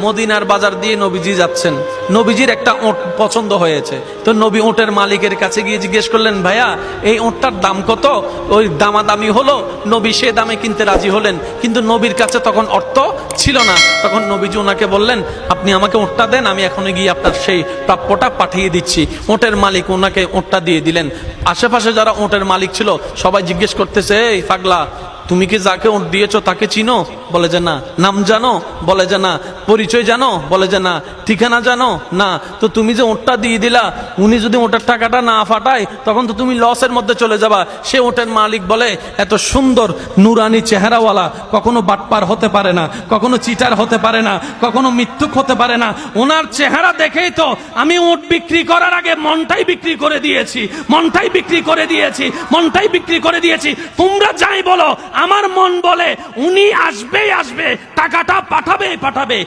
মদিনার বাজার দিয়ে নবীজি যাচ্ছেন, নবীজির একটা ওট পছন্দ হয়েছে, তো নবী ওটের মালিকের কাছে গিয়ে জিজ্ঞেস করলেন, ভাইয়া এই ওটটার দাম কত? ওই দামাদামি হলো, নবী সে দামে কিনতে রাজি হলেন, কিন্তু নবীর কাছে তখন অর্থ ছিল না। তখন নবীজি ওনাকে বললেন, আপনি আমাকে ওটটা দেন, আমি এখনই গিয়ে আপনার সেই প্রাপ্যটা পাঠিয়ে দিচ্ছি। ওটের মালিক ওনাকে ওটটা দিয়ে দিলেন। আশেপাশে যারা ওটের মালিক ছিল সবাই জিজ্ঞেস করতেছে, এই পাগলা, তুমি কি যাকে ওট দিয়েছো তাকে চিনো? বলে যে না। নাম জানো? বলে যে না। পরিচয় জানো? বলে যে না। ঠিকানা জানো? না। তো তুমি যে ওটটা দিয়ে দিলা, উনি যদি ওটার টাকাটা না ফাটায় তখন তো তুমি লসের মধ্যে চলে যাবা। সে ওটের মালিক বলে, এত সুন্দর নুরানি চেহারাওয়ালা কখনো বাটপার হতে পারে না, কখনো চিটার হতে পারে না, কখনো মিথ্যুক হতে পারে না। ওনার চেহারা দেখেই তো আমি ওট বিক্রি করার আগে মনটাই বিক্রি করে দিয়েছি, মনটাই বিক্রি করে দিয়েছি, মনটাই বিক্রি করে দিয়েছি। তোমরা যাই বলো, আমার মন বলে উনি আসবেই আসবে, টাকাটা পাঠাবেই পাঠাবে।